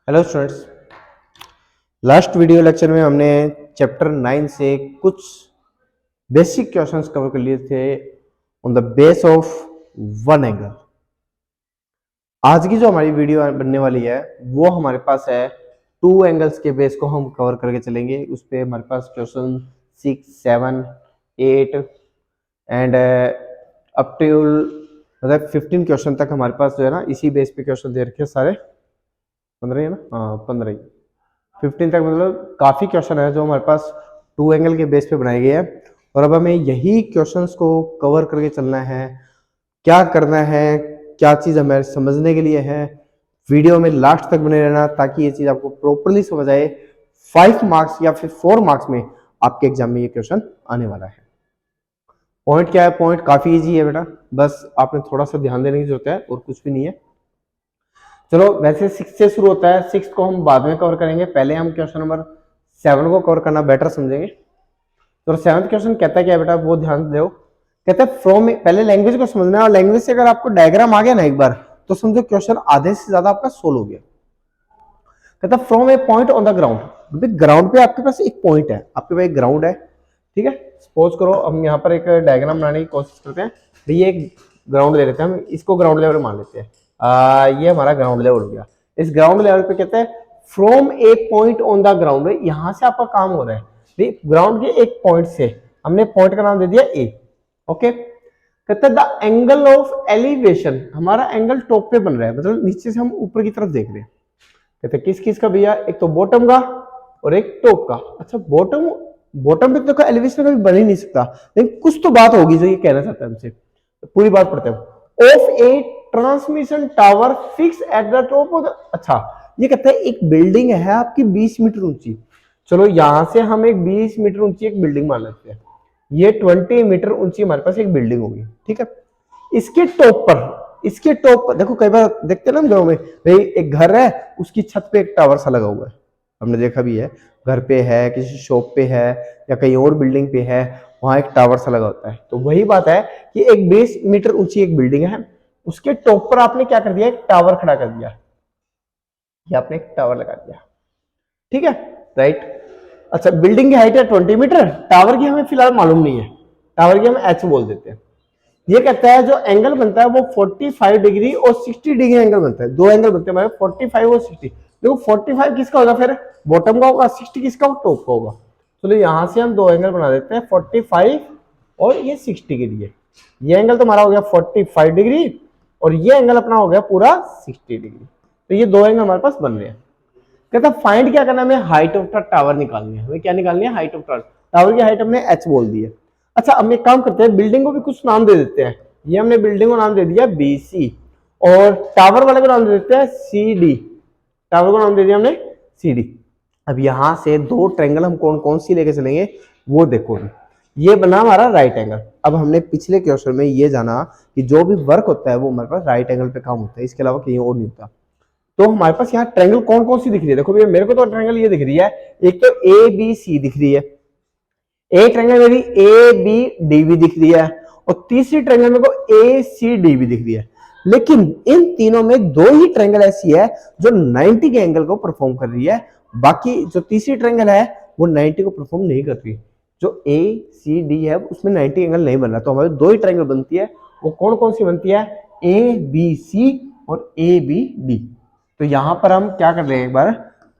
Hello students. Last video lecture में हमने chapter 9 से कुछ बेसिक क्वेश्चंस कवर कर लिए थे on the base of one angle. आज की जो हमारी वीडियो बनने वाली है वो हमारे पास है टू एंगल्स के बेस को हम कवर करके चलेंगे। उस पर हमारे पास क्वेश्चन 6, 7, 8 एंड अप टू मतलब 15 क्वेश्चन तक हमारे पास जो है ना इसी बेस पे क्वेश्चन दे रखे सारे 15 है ना। हाँ 15 ही 15 तक, मतलब काफी क्वेश्चन है जो हमारे पास टू एंगल के बेस पे बनाए गए हैं। और अब हमें यही क्वेश्चंस को कवर करके चलना है। क्या करना है, क्या चीज हमें समझने के लिए है, वीडियो में लास्ट तक बने रहना ताकि ये चीज आपको प्रॉपरली समझ आए। 5 मार्क्स या फिर 4 मार्क्स में आपके एग्जाम में ये क्वेश्चन आने वाला है। पॉइंट क्या है? पॉइंट काफी इजी है बेटा, बस आपने थोड़ा सा ध्यान देने की जरूरत है और कुछ भी नहीं है। चलो, वैसे 6 से शुरू होता है, 6 को हम बाद में कवर करेंगे। पहले हम क्वेश्चन नंबर 7 को कवर करना बेटर समझेंगे। तो 7वां क्वेश्चन कहता है क्या बेटा, वो ध्यान दो। कहता है फ्रॉम, पहले लैंग्वेज को समझना है और लैंग्वेज से अगर आपको डायग्राम आ गया ना एक बार तो समझो क्वेश्चन आधे से ज्यादा आपका सोल्व हो गया। कहता है from A point on the ground. Ground पे आपके पास एक पॉइंट है, आपके पास एक ग्राउंड है, ठीक है। सपोज करो हम यहाँ पर एक डायग्राम बनाने की कोशिश करते हैं। ये एक ग्राउंड ले लेते हैं, हम इसको ग्राउंड लेवल मान लेते हैं। ये हमारा ग्राउंड लेवल हो गया। इस ग्राउंड लेवल पे कहते हैं from A point on the ground, यहां से आपका काम हो रहा है ग्राउंड के एक पॉइंट से। हमने पॉइंट का नाम दे दिया ए, ओके। कहते हैं द एंगल ऑफ एलिवेशन, हमारा एंगल टॉप पे बन रहा है, मतलब नीचे से हम ऊपर की तरफ देख रहे हैं। कहते हैं किस किस का भैया, एक तो बॉटम का और एक टॉप का। अच्छा, बॉटम पे तो एलिवेशन कभी बन ही नहीं सकता, लेकिन कुछ तो बात होगी जो ये कहना चाहता है हमसे। तो पूरी बात पढ़ते हैं। Of A transmission tower fix at the top of the, अच्छा ये कहता है एक बिल्डिंग है आपकी 20 मीटर ऊंची। चलो यहां से हम एक 20 मीटर ऊंची एक बिल्डिंग मान लेते हैं। ये 20 मीटर ऊंची हमारे पास एक बिल्डिंग होगी, ठीक है। इसके टॉप पर देखो, कई बार देखते हैं ना हम घरों में, भाई एक घर है उसकी छत पे एक टावर सा लगा हुआ है, हमने देखा भी है। घर पे है, किसी शॉप पे है या कहीं और बिल्डिंग पे है, वहां एक टावर सा लगा होता है। तो वही बात है कि एक 20 मीटर ऊंची एक बिल्डिंग है, उसके टॉप पर आपने क्या कर दिया, एक टावर खड़ा कर दिया। ये आपने एक टावर लगा दिया, ठीक है, राइट। अच्छा, बिल्डिंग की हाइट है 20 मीटर, टावर की हमें फिलहाल मालूम नहीं है, टावर की हम एच बोल देते हैं। ये कहता है जो एंगल बनता है वो 45 डिग्री और 60 डिग्री एंगल बनता है। दो एंगल बनते हैं हमारे 45 और 60। देखो 45 किसका होगा, फिर बॉटम का होगा, 60 किसका होगा, टॉप का होगा। चलो यहां से हम दो एंगल बना देते हैं, 45 और ये 60 के लिए। ये एंगल तो हमारा हो गया 45 डिग्री और ये एंगल अपना हो गया पूरा 60 डिग्री। तो ये दो एंगल हमारे पास बन रहे हैं। कहता फाइंड क्या करना है, हमें हाइट ऑफ द टावर निकालनी है। हमें क्या निकालनी है, हाइट ऑफ टावर। टावर की हाइट हमने एच बोल दी है। अच्छा, हम एक काम करते हैं, बिल्डिंग को भी कुछ नाम दे देते हैं। ये हमने बिल्डिंग को नाम दे दिया BC और टावर वाले को नाम दे देते हैं CD। टावर को नाम दे दिया हमने CD। अब यहां से दो ट्रायंगल हम कौन कौन सी लेके चलेंगे वो देखो। ये बना हमारा राइट एंगल। अब हमने पिछले क्वेश्चन में ये जाना कि जो भी वर्क होता है वो हमारे पास राइट एंगल पे काम होता है, इसके अलावा कहीं और नहीं होता। तो हमारे पास यहाँ ट्रायंगल कौन कौन सी दिख रही है, देखो भैया मेरे को तो ट्रायंगल ये दिख रही है। एक तो ABC दिख रही है, एक ट्रायंगल मेरी ABDB दिख रही है और तीसरी ट्रायंगल मेरे को ACDB दिख रही है। लेकिन इन तीनों में दो ही ट्रायंगल ऐसी है जो 90 के एंगल को परफॉर्म कर रही है, बाकी जो तीसरी ट्रायंगल है वो 90 को परफॉर्म नहीं कर रही। जो ACD है उसमें 90 एंगल नहीं बन रहा। तो हमारे दो ही ट्रायंगल बनती है, वो कौन कौन सी बनती है, ABC और ABD। तो यहां पर हम क्या कर रहे हैं, एक बार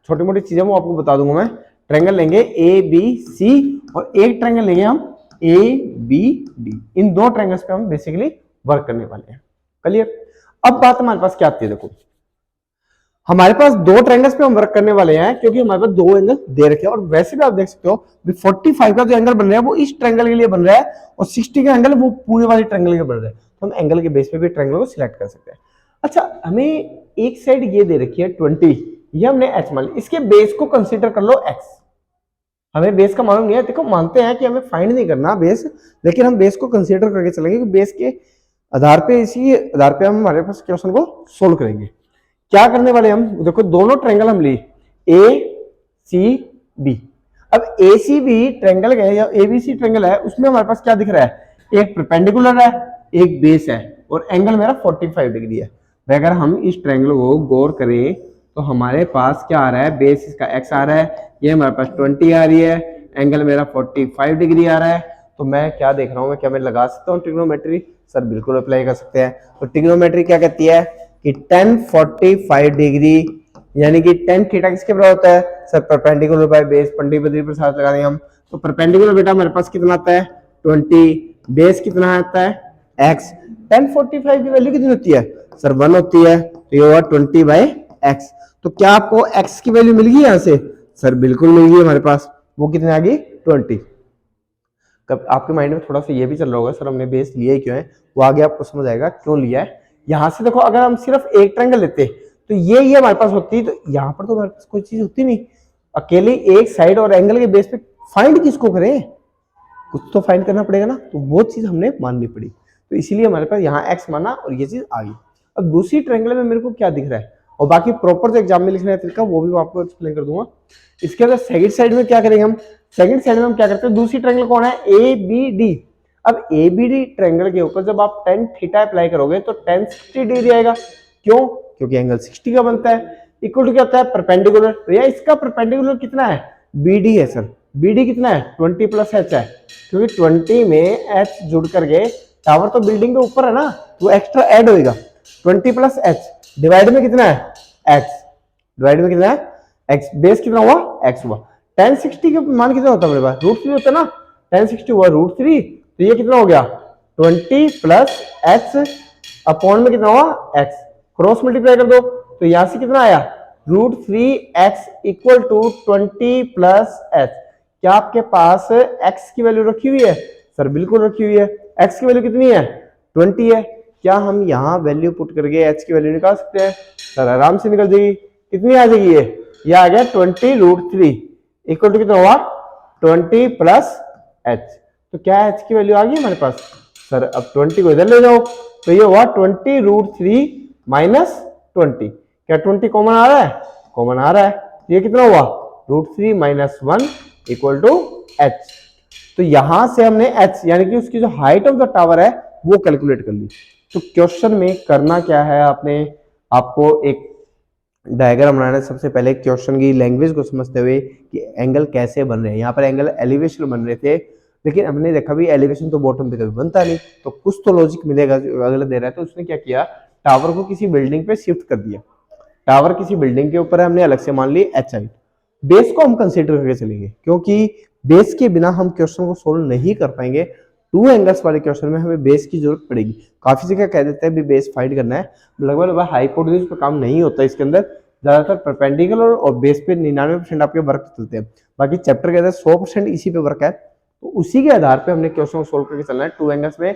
छोटी मोटी चीजें वो आपको बता दूंगा मैं। ट्रायंगल लेंगे ABC और एक ट्रायंगल लेंगे हम ABD। इन दो ट्रायंगल्स पे हम बेसिकली वर्क करने वाले हैं। क्लियर? अब बात हमारे पास क्या आती है, देखो हमारे पास दो ट्रायंगल्स पे हम वर्क करने वाले हैं क्योंकि हमारे पास दो एंगल दे रखे हैं। और वैसे भी आप देख सकते हो 45 का जो एंगल बन रहा है वो इस ट्रायंगल के लिए बन रहा है और 60 का एंगल वो पूरे वाले ट्रायंगल के बन रहा है। तो हम एंगल के बेस पे भी ट्रायंगल को सिलेक्ट कर सकते हैं। अच्छा, हमें एक साइड ये दे रखी है 20, ये हमने एच मान ली, इसके बेस को कंसीडर कर लो x। हमें बेस का मालूम नहीं है, देखो मानते हैं कि हमें फाइंड नहीं करना बेस, लेकिन हम बेस को कंसीडर करके चलेंगे कि बेस के आधार पे, इसी आधार पे हम हमारे पास क्वेश्चन को सोल्व करेंगे। क्या करने वाले हम, देखो दोनों ट्रायंगल हम ली ACB। अब ACB ट्रायंगल है या ABC ट्रायंगल है, उसमें हमारे पास क्या दिख रहा है, एक परपेंडिकुलर है एक बेस है और एंगल मेरा 45 डिग्री है। अगर हम इस ट्रायंगल को गौर करें तो हमारे पास क्या आ रहा है, बेस इसका x आ रहा है, ये हमारे पास 20 आ रही है, एंगल मेरा 45 डिग्री आ रहा है। तो मैं क्या देख रहा हूँ, मैं क्या मैं लगा सकता हूँ ट्रिग्नोमेट्री? सर बिल्कुल अप्लाई कर सकते हैं। तो ट्रिग्नोमेट्री क्या कहती है कि tan 45 डिग्री यानी कि tan थीटा किसके बराबर होता है? सर परपेंडिकुलर बाय बेस, पंडित पर साथ लगा देंगे हम। तो परपेंडिकुलर बेटा मेरे पास कितना आता है? 20, बेस कितना आता है? x। tan 45 की वैल्यू कितनी होती है? सर 1 होती है, तो ये हुआ 20/x। तो क्या आपको x की वैल्यू मिल गई यहां से? सर बिल्कुल मिल गई हमारे पास। वो कितने आ गई? 20। कब आपके माइंड में थोड़ा सा ये भी चल रहा होगा, सर हमने बेस लिया ही क्यों है, वो आगे आपको समझ आएगा क्यों लिया है। यहां से देखो, अगर हम सिर्फ एक ट्रायंगल लेते तो ये हमारे पास होती, तो यहाँ पर तो हमारे पास कोई चीज होती नहीं। अकेले एक साइड और एंगल के बेस पे फाइंड किसको करें? कुछ तो फाइंड करना पड़ेगा ना, तो वो चीज हमने माननी पड़ी। तो इसीलिए हमारे पास यहाँ x माना और ये चीज आ गई। अब दूसरी ट्रायंगल में मेरे को क्या दिख रहा है, और बाकी प्रॉपर जो एग्जाम में लिखना है तरीका वो भी मैं आपको एक्सप्लेन कर दूंगा। इसके अंदर सेकंड साइड में क्या करेंगे हम? सेकंड साइड में हम क्या करते हैं, दूसरी ट्रायंगल कौन है? A B D. अब ए बी डी ट्रायंगल के ऊपर जब आप tan थीटा अप्लाई करोगे तो tan 60 डिग्री आएगा। क्यों? क्योंकि एंगल 60 का बनता है। इक्वल टू क्या होता है? परपेंडिकुलर। तो यार इसका परपेंडिकुलर कितना है? BD है सर। BD कितना है? 20 प्लस h है, क्योंकि 20 में h जुड़ करके टावर तो बिल्डिंग के ऊपर है ना, तो एक्स्ट्रा ऐड होएगा। 20 प्लस h डिवाइड में कितना है? x। डिवाइड में कितना है? x। बेस कितना हुआ? x हुआ। tan 60 का मान कितना होता है मेरे पास? √3 होता है ना। tan 60 हुआ √3, तो ये कितना हो गया? 20 प्लस h अपॉन में कितना हुआ? x। क्रॉस मल्टीप्लाई कर दो, तो यहां से कितना आया? √3x equal to 20 plus h। क्या आपके पास x की वैल्यू रखी हुई है? सर बिल्कुल रखी हुई है। x की वैल्यू कितनी है? 20 है। क्या हम यहाँ वैल्यू पुट करके h की वैल्यू निकाल सकते हैं? सर आराम से निकल जाएगी। कितनी आ जाएगी? ये आ गया 20√3 इक्वल टू कितना हुआ? 20 प्लस h। तो क्या h की वैल्यू आ गई हमारे पास? सर अब 20 को इधर ले जाओ, तो ये हुआ 20√3 माइनस 20। क्या 20 कॉमन आ रहा है? कॉमन आ रहा है। ये कितना हुआ? √3 माइनस 1 इक्वल टू h। तो यहां से हमने h यानी कि उसकी जो हाइट ऑफ द टावर है वो कैलकुलेट कर ली। तो क्वेश्चन में करना क्या है, आपको एक डायग्राम बनाना है। सबसे पहले क्वेश्चन की लैंग्वेज को समझते हुए कि एंगल कैसे बन रहे हैं। यहाँ पर एंगल एलिवेशन बन रहे थे, लेकिन हमने देखा भी एलिवेशन तो बॉटम पे कभी बनता नहीं, तो कुछ तो लॉजिक मिलेगा अगला दे रहा है। तो उसने क्या किया, टावर को किसी बिल्डिंग पे शिफ्ट कर दिया। टावर किसी बिल्डिंग के ऊपर है, हमने अलग से मान ली एच आई। बेस को हम कंसीडर करके चलेंगे, क्योंकि बेस के बिना हम क्वेश्चन को सोल्व नहीं कर पाएंगे। टू एंगल्स वाले क्वेश्चन में हमें बेस की जरूरत पड़ेगी। काफी जगह कह देते हैं भी बेस फाइंड करना है, लगभग हाइपोटेसिस पे काम नहीं होता इसके अंदर। ज्यादातर परपेंडिकुलर और बेस पे 99% आपके वर्क चलते हैं। बाकी चैप्टर के अंदर 100% इसी पे वर्क है, तो उसी के आधार पे हमने क्वेश्चन को सोल्व करके चलना है। टू एंगल्स में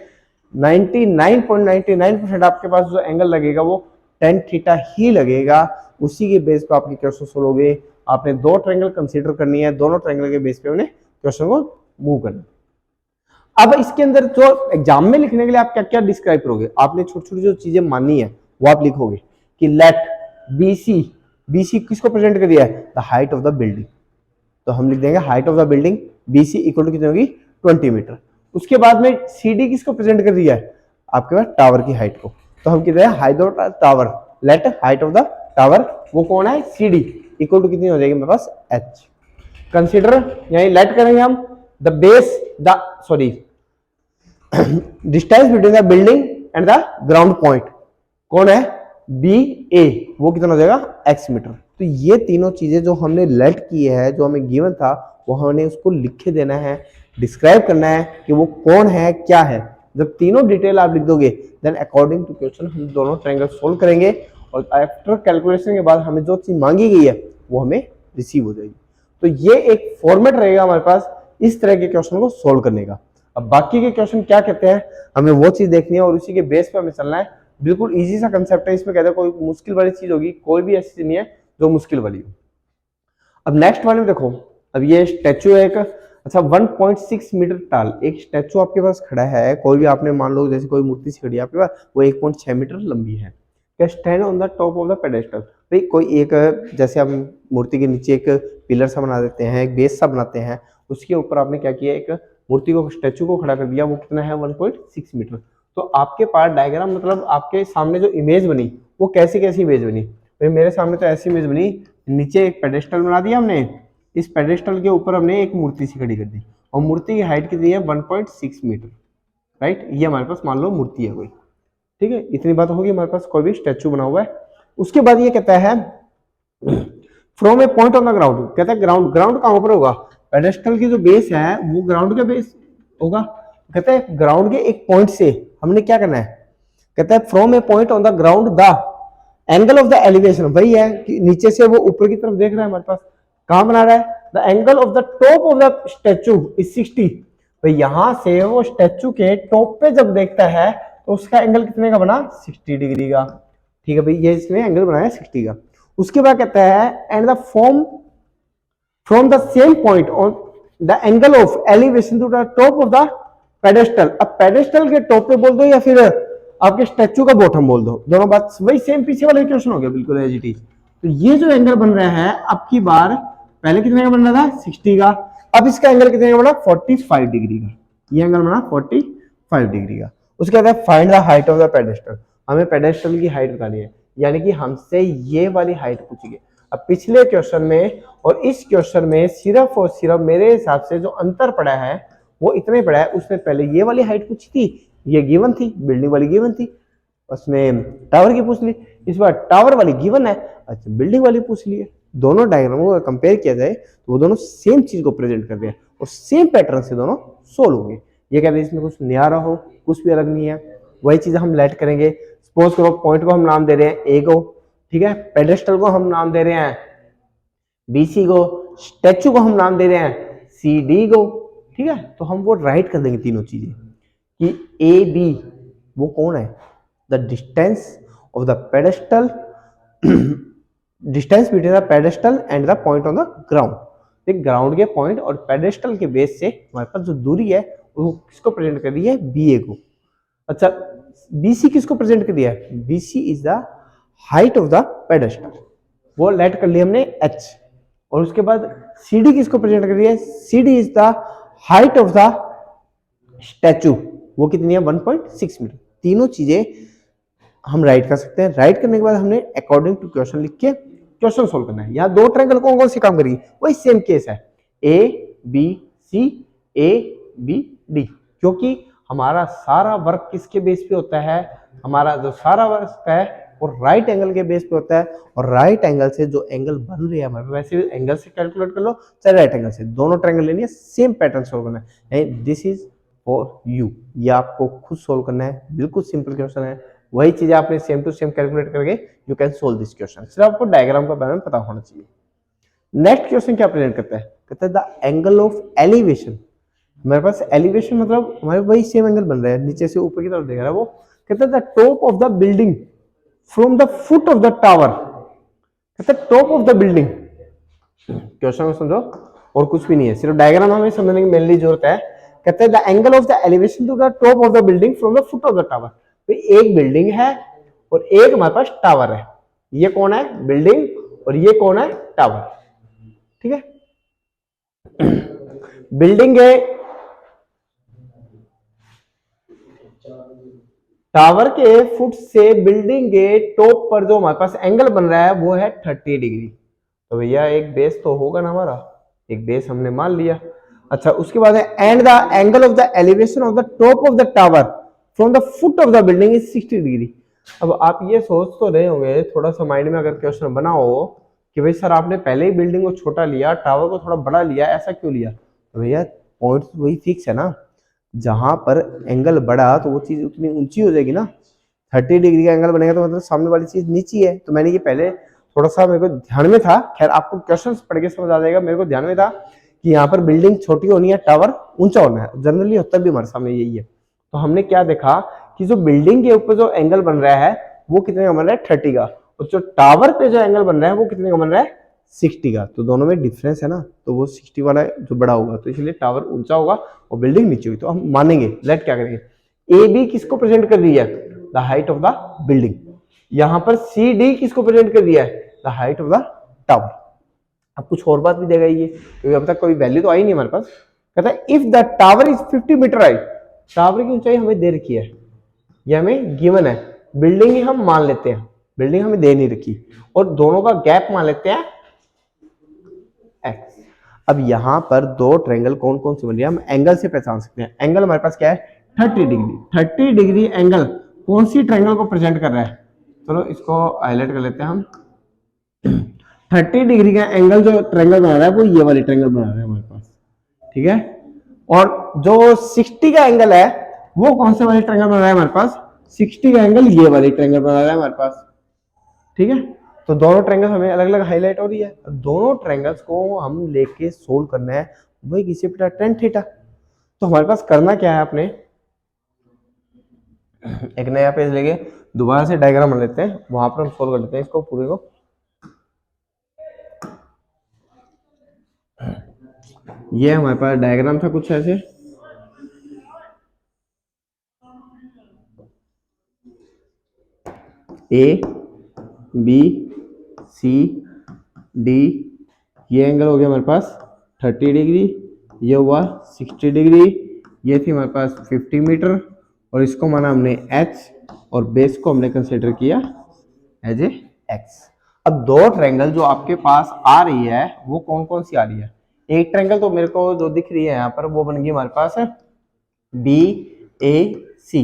99.99% आपके पास जो एंगल लगेगा वो tan थीटा ही लगेगा। उसी के बेस पे आपके क्वेश्चन सोल्व होंगे। आपने दो ट्रायंगल कंसीडर करनी है, दोनों ट्रायंगल के बेस पे उन्हें क्वेश्चन को मूव करना। अब इसके अंदर जो एग्जाम में लिखने के लिए आप क्या क्या डिस्क्राइब करोगे, आपने छोटी छोटी जो चीजें माननी है वो आप लिखोगे कि लेट BC, BC किसको प्रेजेंट कर दिया है? The height of the building. तो हम लिख देंगे height of the building BC equal to कितनी होगी? 20 मीटर। उसके बाद में CD किसको प्रेजेंट कर दिया है? आपके पास टावर की हाइट को। तो हम कहते हैं height of tower, let height of the tower, वो कौन है? CD इक्वल टू कितनी हो जाएगी मेरे पास? H। कंसीडर यानी लेट करेंगे हम the base, the sorry distance between the building and the ground point कौन है? BA, वो कितना हो जाएगा? X metre. तो ये तीनों चीजें जो हमने लेट की है, जो हमें गिवन था, वो हमने उसको लिख के देना है, डिस्क्राइब करना है कि वो कौन है, क्या है। जब तीनों डिटेल आप लिख दोगे देन अकॉर्डिंग टू क्वेश्चन हम दोनों ट्रायंगल सोल्व करेंगे, और आफ्टर कैलकुलेशन के बाद हमें जो चीज मांगी गई है वो हमें रिसीव हो जाएगी। तो ये एक फॉर्मेट रहेगा हमारे पास इस तरह के क्वेश्चन को सोल्व करने का। अब बाकी के क्वेश्चन क्या कहते हैं हमें वो चीज देखनी है, और उसी के बेस पे हमें चलना है। बिल्कुल इजी सा कंसेप्ट है, इसमें कहते हैं कोई मुश्किल वाली चीज होगी, कोई भी ऐसी चीज नहीं है जो मुश्किल वाली हो। अब नेक्स्ट वाले में देखो, अब ये स्टैचू है एक, अच्छा 1.6 मीटर टाल एक स्टैचू आपके पास खड़ा है। कोई भी आपने मान लो जैसे कोई मूर्ति सी खड़ी है आपके पास, वो 1.6 मीटर लंबी है। क्या stand on the top of the pedestal, भाई कोई एक, जैसे हम मूर्ति के नीचे एक पिलर सा बना देते हैं, एक बेस सा बनाते हैं, उसके ऊपर आपने क्या किया, एक मूर्ति को, स्टैचू को खड़ा कर दिया। वो कितना है? 1.6 मीटर। तो आपके पास डायग्राम मतलब आपके सामने जो इमेज बनी वो कैसी कैसी इमेज बनी, भाई मेरे सामने तो ऐसी इमेज बनी, नीचे एक पेडेस्टल बना दिया हमने, इस पेडेस्टल के ऊपर हमने एक मूर्ति सी खड़ी कर दी और मूर्ति की हाइट कितनी है 1.6 मीटर, राइट। ये हमारे पास मान लो मूर्ति है कोई, ठीक है, इतनी बात होगी, हमारे पास कोई भी स्टैचू बना हुआ है। उसके बाद ये कहता है from A point on the ground, कहता है ग्राउंड, ग्राउंड कहां पर होगा, पेडेस्टल की जो बेस है वो ग्राउंड के बेस होगा। कहता है ग्राउंड के एक पॉइंट से हमने क्या करना है, कहता है from A point on the ground the angle of the elevation, वही है कि नीचे से वो ऊपर की तरफ देख रहा है हमारे पास, कहां बना रहा है, the angle of the top of the statue is 60, भाई यहां से वो स्टैचू के टॉप पे जब देखता है तो उसका एंगल कितने का बना, 60 डिग्री का, ठीक है भाई, ये इसने एंगल बनाया 60 का। उसके बाद कहता है and the form from the same point on the angle of elevation to the top of the pedestal, अब पेडेस्टल के टॉप पे बोल दो या फिर आपके स्टैचू का बॉटम बोल दो, दोनों बात वही सेम, पीछे वाला क्वेश्चन हो गया बिल्कुल एज इट इज। तो ये जो एंगल बन रहा है अब की बार, पहले कितने का बन रहा था 60 का, अब इसका एंगल कितने का बना 45 डिग्री का, ये एंगल बना 45 डिग्री का। उसके बाद find the height of the pedestal, हमें पेडेस्टल की हाइट बतानी है, यानी कि हमसे ये वाली हाइट पूछी गई। अब पिछले क्वेश्चन में और इस क्वेश्चन में सिर्फ और सिर्फ मेरे हिसाब से जो अंतर पड़ा है वो इतने पड़ा है, उसमें पहले ये वाली हाइट पूछी थी, ये गिवन थी, बिल्डिंग वाली गिवन थी, उसमें टावर की पूछ ली, इस बार टावर वाली गिवन है, अच्छा बिल्डिंग वाली पूछ ली है। दोनों डायग्रामों को कंपेयर किया जाए तो वो दोनों सेम चीज को प्रेजेंट कर रहे हैं और सेम पैटर्न से दोनों सोल्व होंगे। ये कहते हैं इसमें कुछ नया रहो, कुछ भी अलग नहीं है, वही चीज हम लेट करेंगे। सपोज करो पॉइंट को हम नाम दे रहे हैं ए को, ठीक है, पेडेस्टल को हम नाम दे रहे हैं बीसी को, स्टैचू को हम नाम दे रहे हैं सी डी को, ठीक है। तो हम वो राइट कर देंगे तीनों चीजें कि ए बी वो कौन है, the distance of the pedestal, distance between the pedestal and the point on the ground, एक ग्राउंड के पॉइंट और पेडेस्टल के बेस से हमारे पास जो दूरी है वो किसको प्रेजेंट कर रही है, बी ए को। अच्छा बीसी किसको प्रेजेंट कर दिया है, BC is the height of the pedestal, वो लेट कर लिया हमने एच। और उसके बाद सीडी किसको प्रेजेंट कर रही है, CD is the height of the statue, वो कितनी है 1.6 मीटर। तीनों चीजें हम राइट कर सकते हैं। राइट करने के बाद हमने अकॉर्डिंग टू क्वेश्चन लिख के क्वेश्चन सोल्व करना है। यहाँ दो ट्रायंगल कौन कौन से काम करेगी, वही सेम केस है, A B C, A B D, क्योंकि हमारा सारा वर्क किसके बेस पे होता है, हमारा जो सारा वर्क है वो राइट एंगल के बेस पे होता है, और राइट एंगल से जो एंगल बन रही है हमारे, वैसे एंगल से कैलकुलेट कर लो चाहे राइट एंगल से, दोनों ट्रायंगल लेनी है, सेम पैटर्न सोल्व करना है। दिस इज फॉर यू, ये आपको खुद सोल्व करना है, बिल्कुल सिंपल क्वेश्चन है, वही चीज आपने सेम टू सेम कैलकुलेट करके you can solve this question, सिर्फ आपको डायग्राम का बारे में पता होना चाहिए। नेक्स्ट क्वेश्चन क्या प्रेजेंट करता है, कहता है द एंगल ऑफ एलिवेशन, हमारे पास एलिवेशन मतलब हमारे वही सेम एंगल बन रहा है, नीचे से ऊपर की तरफ देख रहा है वो, कहता है the top of the building from the foot of the tower, कहता है top of the building, question को समझो और कुछ भी नहीं है, सिर्फ डायग्राम हमें समझने की मेनली जरूरत है। कहते हैं the angle of the elevation to the top of the building from the foot of the tower, एक बिल्डिंग है और एक हमारे पास टावर है, ये कौन है बिल्डिंग और ये कौन है टावर, ठीक है। बिल्डिंग है, टावर के फुट से बिल्डिंग के टॉप पर जो हमारे पास एंगल बन रहा है वो है 30 डिग्री, तो भैया एक बेस तो होगा ना हमारा, एक बेस हमने मान लिया। अच्छा उसके बाद है and the angle of the elevation of the top of the tower from the foot of the building is 60 degree. अब आप ये सोच तो रहे होंगे थोड़ा सा माइंड में, अगर क्वेश्चन बना हो कि भाई सर आपने पहले ही बिल्डिंग को छोटा लिया, टावर को थोड़ा बड़ा लिया, ऐसा क्यों लिया, तो भैया पॉइंट वही फिक्स है ना, जहां पर एंगल बढ़ा तो वो चीज उतनी ऊंची हो जाएगी ना, 30 डिग्री का एंगल बनेगा तो मतलब सामने वाली चीज नीची है। तो मैंने ये पहले थोड़ा सा मेरे को ध्यान में था, खैर आपको क्वेश्चन पढ़ के समझ आ जाएगा, मेरे को ध्यान में था कि यहाँ पर बिल्डिंग छोटी होनी है, टावर ऊंचा होना है, जनरली होता भी हमारे सामने यही है। तो हमने क्या देखा कि जो बिल्डिंग के ऊपर जो एंगल बन रहा है वो कितने का बन रहा है 30 का, और जो टावर पे जो एंगल बन रहा है वो कितने का बन रहा है 60 का, तो दोनों में डिफरेंस है ना, तो वो 60 वाला जो बड़ा होगा, तो इसलिए टावर ऊंचा होगा और बिल्डिंग नीचे हुई, तो हम मानेंगे। लेट क्या करेंगे, ए बी किसको प्रेजेंट कर रही है, the height of the building, यहाँ पर सी डी किसको प्रेजेंट कर दिया है, the height of the tower. अब कुछ और बात भी देगा ये, क्योंकि अब तक कोई वैल्यू तो आई नहीं हमारे पास। कहता है if the tower is 50 metre high, tower की ऊंचाई हमें दे रखी है, ये हमें गिवन है, बिल्डिंग ही हम मान लेते हैं, बिल्डिंग हमें दे नहीं रखी, और दोनों का गैप मान लेते हैं x। अब यहां पर दो ट्रायंगल कौन कौन से बन रही है, हम एंगल से पहचान सकते हैं। एंगल हमारे पास क्या है 30 डिग्री। 30 डिग्री एंगल कौन सी ट्रायंगल को प्रेजेंट कर रहा है, चलो इसको हाईलाइट कर लेते हैं हम। 30 डिग्री का एंगल जो ट्रायंगल बना रहा है वो ये वाली ट्रायंगल बना रहा है हमारे पास, ठीक है। और जो 60 का एंगल है वो कौन से वाले ट्रायंगल बना रहा है हमारे पास, 60 का एंगल ये वाली ट्रायंगल बना रहा है हमारे पास, ठीक है। तो दोनों ट्रायंगल हमें अलग अलग हाईलाइट हो रही है। दोनों ट्रायंगल्स को हम लेके सोल्व करना है, वही किसी बेटा tan थीटा। तो हमारे पास करना क्या है, आपने एक नया पेज लेके दोबारा से डायग्राम बना लेते हैं, वहां पर हम सोल्व कर लेते हैं इसको पूरे को। ये हमारे पास डायग्राम था कुछ ऐसे, ए बी सी डी, ये एंगल हो गया हमारे पास 30 डिग्री, ये हुआ 60 डिग्री, ये थी हमारे पास 50 मीटर, और इसको माना हमने h, और बेस को हमने कंसिडर किया एज ए x। अब दो ट्रायंगल जो आपके पास आ रही है वो कौन कौन सी आ रही है, एक ट्रायंगल तो मेरे को जो दिख रही है यहाँ पर वो बन गई हमारे पास बी ए सी।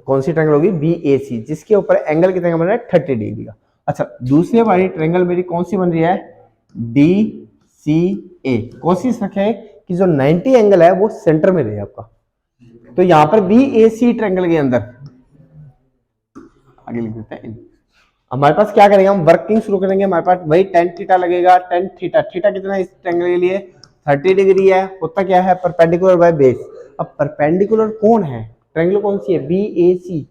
कौन सी ट्रायंगल होगी, बी ए सी, जिसके ऊपर एंगल कितने का बन रहा है 30 डिग्री का। अच्छा, दूसरी वाली ट्रायंगल मेरी कौन सी बन रही है, डी सी ए। कोशिश रखें कि जो 90 एंगल है वो सेंटर में रहे आपका। तो यहां पर बी ए सी ट्रायंगल के अंदर आगे लिख देते हैं। हमारे पास क्या करेंगे, हम वर्किंग शुरू करेंगे। हमारे पास वही tan थीटा लगेगा, tan थीटा, थीटा कितना है इस ट्रायंगल के लिए 30 डिग्री है। होता क्या है, परपेंडिकुलर बाय बेस। अब परपेंडिकुलर कौन है, ट्रायंगल कौन सी है, बी ए सी।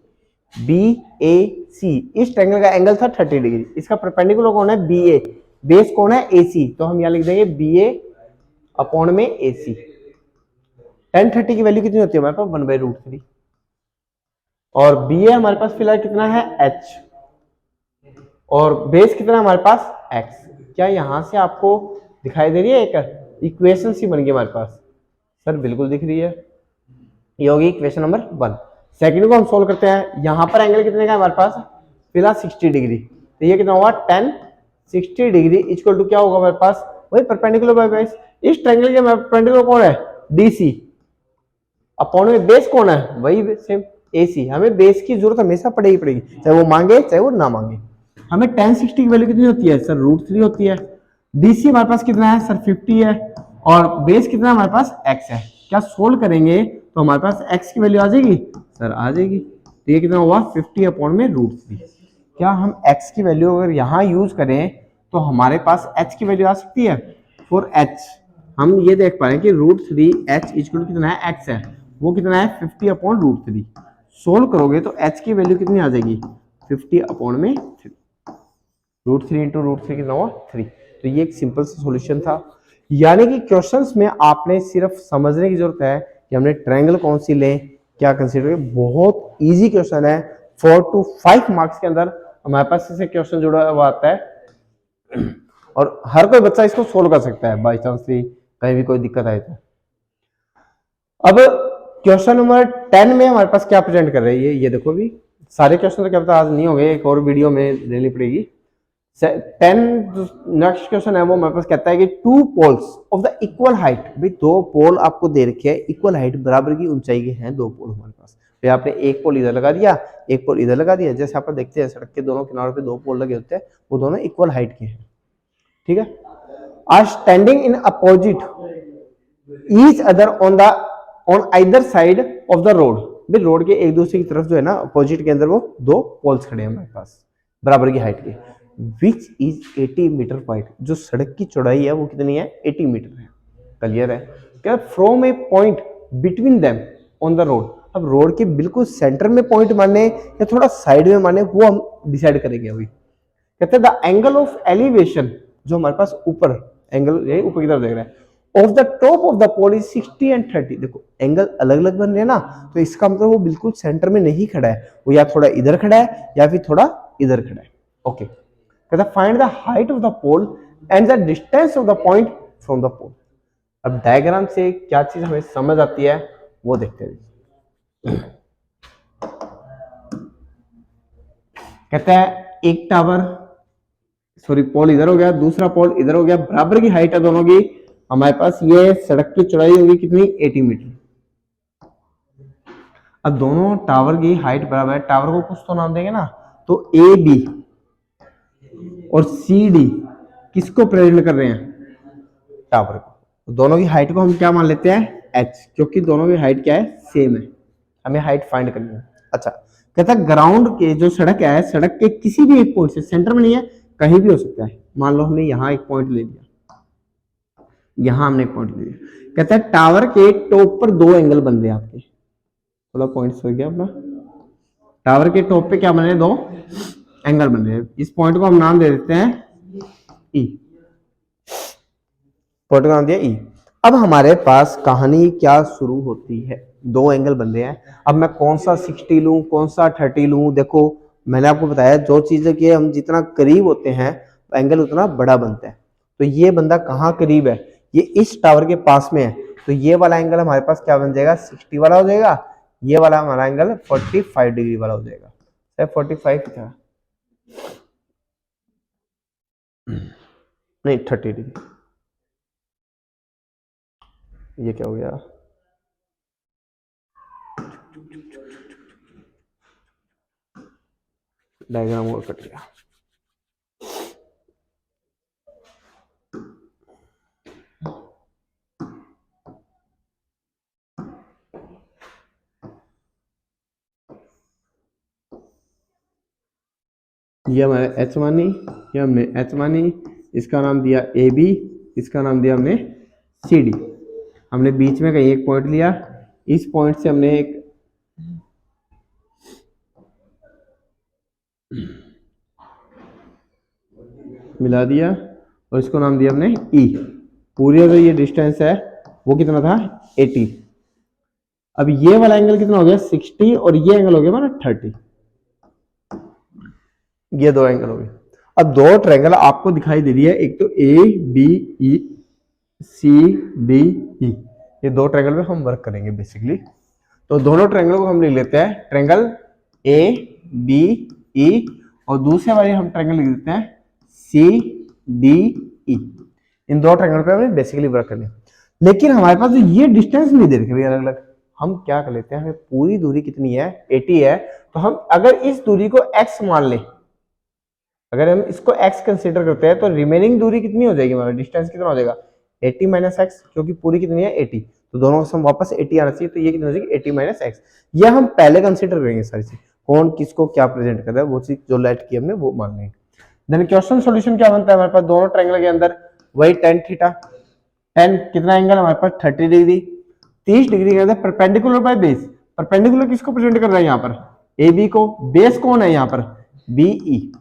बी ए सी, इस ट्रायंगल का एंगल था 30 डिग्री, इसका परपेंडिकुलर कौन है, बी ए, बेस कौन है, ए सी। तो हम यहाँ लिख देंगे बी ए अपॉन में ए सी। tan 30 की वैल्यू कितनी होती है हमारे पास 1/√3, और बी ए हमारे पास फिलहाल कितना है h, और बेस कितना है हमारे पास x। क्या यहां से आपको दिखाई दे रही है, एक इक्वेशन सी बन गई हमारे पास, सर बिल्कुल दिख रही है, ये होगी इक्वेशन नंबर 1। सेकंड को हम सोल्व करते हैं। यहां पर एंगल कितने का है हमारे पास फिलहाल 60 डिग्री, तो ये कितना होगा tan 60 डिग्री इक्वल टू क्या होगा हमारे पास, वही परपेंडिकुलर बाय बेस। इस ट्रायंगल के परपेंडिकुलर कौन है, डीसी, अपॉन में बेस कौन है, वही सेम एसी। हमें बेस की जरूरत हमेशा पड़ेगी चाहे वो मांगे चाहे वो ना मांगे। हमें tan 60 की वैल्यू कितनी होती है सर, √3 होती है। डीसी हमारे पास कितना है सर 50 है, और बेस कितना हमारे पास x है। क्या सोल्व करेंगे तो हमारे पास x की वैल्यू आ जाएगी, सर आ जाएगी। तो ये कितना हुआ 50 अपॉन में √3। क्या हम x की वैल्यू अगर यहाँ यूज करें तो हमारे पास h की वैल्यू आ सकती है, फॉर h हम ये देख पा रहे हैं कि √3h इक्वल कितना है x है, वो कितना है 50 अपॉन √3। सोल्व करोगे तो h की वैल्यू कितनी आ जाएगी 50 अपॉन में 3, √3 इंटू √3 कितना हुआ 3। तो ये एक सिंपल सा सॉल्यूशन था। यानी कि क्वेश्चंस में आपने सिर्फ समझने की जरूरत है कि हमने ट्रायंगल कौन सी लें, क्या कंसीडर करें। बहुत इजी क्वेश्चन है, 4 to 5 मार्क्स के अंदर हमारे पास इससे क्वेश्चन जुड़ा हुआ आता है, और हर कोई बच्चा इसको सोल्व कर सकता है बाई चांस कहीं भी कोई दिक्कत आए तो। अब क्वेश्चन नंबर 10 में हमारे पास क्या प्रेजेंट कर रही है, ये देखो भी सारे क्वेश्चन तो क्या पता आज नहीं होंगे, एक और वीडियो में देनी पड़ेगी। 10 नेक्स्ट क्वेश्चन है वो हमारे पास कहता है कि two poles of the equal height, भाई दो पोल आपको दे रखे हैं इक्वल हाइट, बराबर की ऊंचाई के हैं दो पोल हमारे पास। फिर आपने एक पोल इधर लगा दिया, एक पोल इधर लगा दिया। जैसे आप देखते हैं सड़क के दोनों किनारों पे दो पोल लगे होते हैं, वो दोनों इक्वल हाइट के हैं, ठीक है। Are standing in opposite each other on either side of the road, भाई रोड के एक दूसरे की तरफ जो है ना अपोजिट के अंदर वो दो पोल्स खड़े हैं हमारे पास बराबर की हाइट के, विच इज 80 मीटर वाइड। जो सड़क की चौड़ाई है वो कितनी है 80 मीटर है, क्लियर है। क्या from A point between them on the road, अब रोड के बिल्कुल सेंटर में पॉइंट माने या थोड़ा साइड में माने वो हम डिसाइड करेंगे अभी। कहते हैं द एंगल ऑफ एलिवेशन, जो हमारे पास ऊपर एंगल ये ऊपर की तरफ देख रहा है, of the top of the pole is 60 and 30। देखो एंगल अलग अलग बन रहे हैं ना, तो इसका मतलब वो बिल्कुल सेंटर में नहीं खड़ा है, वो या थोड़ा इधर खड़ा है या फिर थोड़ा इधर खड़ा है। ओके, कहता है find the height of the pole and the distance of the point from the pole. अब डायग्राम से क्या चीज हमें समझ आती है वो देखते हैं। कहता है एक टावर, सॉरी पोल इधर हो गया, दूसरा पोल इधर हो गया, बराबर की हाइट है दोनों की। हमारे पास ये सड़क की चौड़ाई होगी कितनी, 80 मीटर। अब दोनों टावर की हाइट बराबर है, टावर को कुछ तो नाम देंगे ना, तो ए बी और सी डी किसको प्रेजेंट कर रहे हैं, टावर को। दोनों की हाइट को हम क्या मान लेते हैं, एच, क्योंकि दोनों की हाइट क्या है, सेम है। हमें हाइट फाइंड करनी है। अच्छा, कहता है ग्राउंड के जो सड़क है, सड़क के किसी भी एक पॉइंट से, सेंटर में नहीं है, कहीं भी हो सकता है। मान लो हमने यहाँ एक पॉइंट ले लिया, यहाँ हमने एक पॉइंट ले लिया। कहता है टावर के टॉप पर दो एंगल बन रहे हैं आपके, थोड़ा पॉइंट्स हो गया अपना। टावर के टॉप पे क्या बन रहे हैं, दो एंगल बन रहे हैं। इस पॉइंट को हम नाम दे देते हैं ई, पॉइंट का नाम दिया ई। अब हमारे पास कहानी क्या शुरू होती है, दो एंगल बन रहे हैं। अब मैं कौन सा 60 लूं, कौन सा 30 लूं। देखो मैंने आपको बताया जो चीजें की हम जितना करीब होते हैं एंगल उतना बड़ा बनता है। तो ये बंदा कहाँ करीब है, ये इस टावर के पास में है, तो ये वाला एंगल हमारे पास क्या बन जाएगा, 60 वाला हो जाएगा। ये वाला हमारा एंगल 45 डिग्री वाला हो जाएगा। 45 था नहीं, 30 डिग्री। ये क्या हो गया, डायग्राम और कट गया। ये हमारे एच मानी, ये हमने एच मानी, इसका नाम दिया ए बी, इसका नाम दिया हमने सी डी। हमने बीच में कहीं एक पॉइंट लिया, इस पॉइंट से हमने एक मिला दिया और इसको नाम दिया हमने ई। पूरी जो ये डिस्टेंस है वो कितना था, 80। अब ये वाला एंगल कितना हो गया, 60, और ये एंगल हो गया हमारा 30। ये दो एंगल हो गए। अब दो ट्रायंगल आपको दिखाई दे रही है, एक तो A B E, C D E, ये दो ट्रायंगल में हम वर्क करेंगे बेसिकली। तो दोनों ट्रायंगल को हम लिख लेते हैं ट्रायंगल ए बी ई, और दूसरे वाले हम ट्रायंगल लिख देते हैं सी डी ई। इन दो ट्रायंगल पे हमें बेसिकली वर्क करना है। लेकिन हमारे पास जो ये डिस्टेंस नहीं दे रखे अलग अलग, हम क्या कर लेते हैं, हमें पूरी दूरी कितनी है, 80 है, तो हम अगर इस दूरी को x मान लें, अगर हम इसको x कंसीडर करते हैं, तो रिमेनिंग दूरी कितनी हो जाएगी, हमारा डिस्टेंस कितना हो जाएगा, 80 माइनस एक्स, क्योंकि पूरी कितनी है 80, तो दोनों का सम वापस 80 आना चाहिए। तो ये कितनी हो जाएगी, 80 माइनस एक्स। यह हम पहले कंसीडर करेंगे सारी चीज, कौन किसको क्या प्रेजेंट कर रहा है, वो चीज जो लेट की हमने वो मान लेंगे। देन क्वेश्चन सॉल्यूशन क्या बनता है हमारे पास, दोनों ट्रायंगल के अंदर वही tan थीटा, tan कितना एंगल हमारे पास 30 डिग्री, 30 डिग्री के अंदर परपेंडिकुलर बाय बेस। परपेंडिकुलर किसको प्रेजेंट कर रहा है यहाँ पर, ए बी को, बेस कौन है यहाँ पर, बी ई।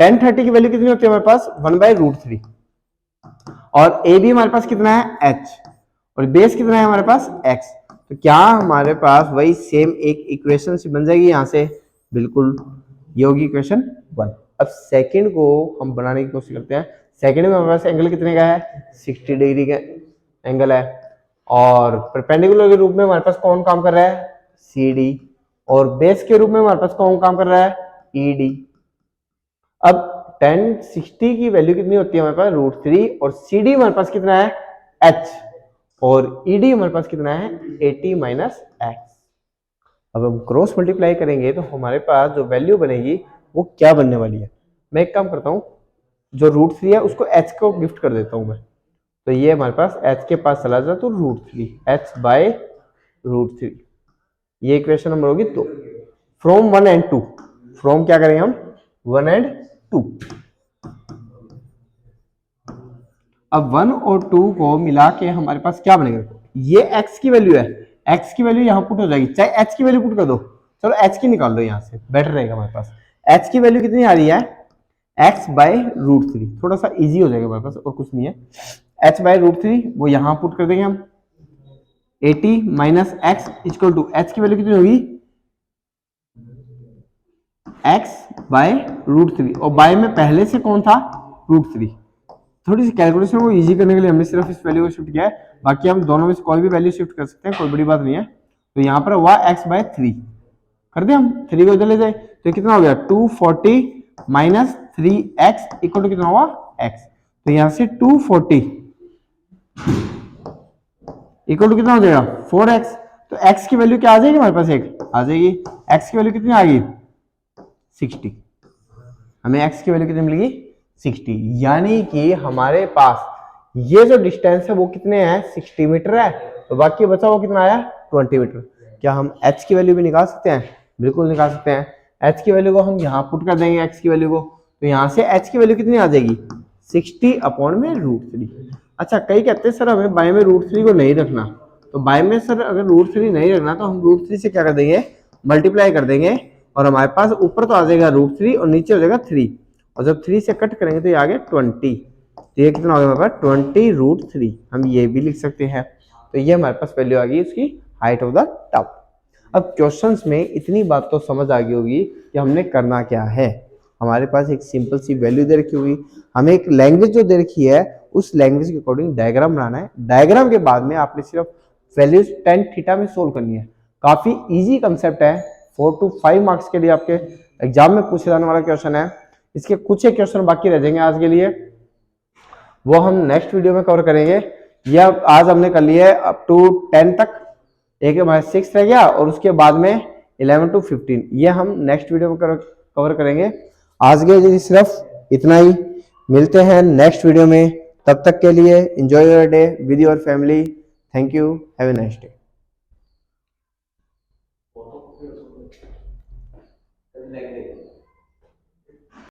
tan 30 की वैल्यू कितनी होती है हमारे पास, 1/√3, और ए बी हमारे पास कितना है h, और बेस कितना है हमारे पास x। तो क्या हमारे पास वही सेम एक इक्वेशन बन जाएगी यहाँ से, बिल्कुल, ये होगी इक्वेशन 1। अब सेकंड को हम बनाने की कोशिश करते हैं। सेकंड में हमारे पास एंगल कितने का है, 60 डिग्री का एंगल है, और परपेंडिकुलर के रूप में हमारे पास कौन काम कर रहा है, सी डी, और बेस के रूप में हमारे पास कौन काम कर रहा है, ई डी। अब tan 60 की वैल्यू कितनी होती है हमारे पास, √3, और सी डी हमारे पास कितना है, h, और ई डी हमारे पास कितना है, 80 माइनस एक्स। अब हम क्रॉस मल्टीप्लाई करेंगे तो हमारे पास जो वैल्यू बनेगी वो क्या बनने वाली है। मैं एक काम करता हूँ, जो √3 है उसको h को गिफ्ट कर देता हूँ मैं, तो ये हमारे पास h के पास चला जाए तो √3, h/√3, ये इक्वेशन नंबर होगी 2। फ्रॉम 1 एंड 2, फ्रॉम क्या करेंगे हम, 1 एंड 2। अब 1 और 2 को मिला के हमारे पास क्या बनेगा, ये x की वैल्यू है, x की वैल्यू यहाँ पुट हो जाएगी, चाहे h की वैल्यू पुट कर दो, चलो h की निकाल दो यहाँ से, बेटर रहेगा हमारे पास। h की वैल्यू कितनी आ रही है, x/√3, थोड़ा सा इजी हो जाएगा हमारे पास, और कुछ नहीं है। h/√3 वो यहाँ पुट कर देंगे हम, 80 minus X equal to, h की वैल्यू कितनी होगी, x/√3, और बाय में पहले से कौन था, √3। थोड़ी सी कैलकुलेशन को इजी करने के लिए हमने सिर्फ इस वैल्यू को शिफ्ट किया है, बाकी हम दोनों में से कोई भी वैल्यू शिफ्ट कर सकते हैं, कोई बड़ी बात नहीं है। तो यहाँ पर हुआ x/3, कर दे हम, 3 को इधर ले जाए तो कितना हो गया 240 माइनस 3x इक्वल टू कितना हुआ x। तो यहां से 240 इक्वल टू कितना हो जाएगा 4x। तो x की वैल्यू क्या आ जाएगी हमारे पास, एक आ जाएगी। x की वैल्यू कितनी आ गई 60, हमें x की वैल्यू कितनी मिलेगी 60। यानी कि हमारे पास ये जो डिस्टेंस है वो कितने हैं 60 मीटर है, तो बाकी बचा वो कितना आया 20 मीटर। क्या हम h की वैल्यू भी निकाल सकते हैं, बिल्कुल निकाल सकते हैं। h की वैल्यू को हम यहाँ पुट कर देंगे x की वैल्यू को, तो यहाँ से h की वैल्यू कितनी आ जाएगी 60 अपॉन में √3। अच्छा कई कहते हैं सर हमें बाय में √3 को नहीं रखना, तो बाय में सर अगर √3 नहीं रखना तो हम √3 से क्या कर देंगे मल्टीप्लाई कर देंगे, और हमारे पास ऊपर तो आ जाएगा √3 और नीचे हो जाएगा 3, और जब 3 से कट करेंगे तो ये आ गया 20। तो ये कितना हो गया हमारे पास 20 √3, हम ये भी लिख सकते हैं। तो ये हमारे पास वैल्यू आ गई उसकी हाइट ऑफ द टॉप। अब क्वेश्चंस में इतनी बात तो समझ आ गई होगी कि हमने करना क्या है। हमारे पास एक सिंपल सी वैल्यू दे रखी होगी, हमें एक लैंग्वेज जो दे रखी है उस लैंग्वेज के अकॉर्डिंग डायग्राम बनाना है। डायग्राम के बाद में आपने सिर्फ वैल्यूज tan थीटा में सोल्व करनी है। काफी इजी कंसेप्ट है, 4 to 5 मार्क्स के लिए आपके एग्जाम में पूछे जाने वाला क्वेश्चन है। इसके कुछ एक क्वेश्चन बाकी रह जाएंगे आज के लिए, वो हम नेक्स्ट वीडियो में कवर करेंगे। या आज हमने कर लिया है अप टू 10 तक, एक हमारा 6 रह गया और उसके बाद में 11 to 15, ये हम नेक्स्ट वीडियो में कवर करेंगे। आज के लिए सिर्फ इतना ही, मिलते हैं नेक्स्ट वीडियो में, तब तक के लिए enjoy your day with your family. Thank you, have a nice day.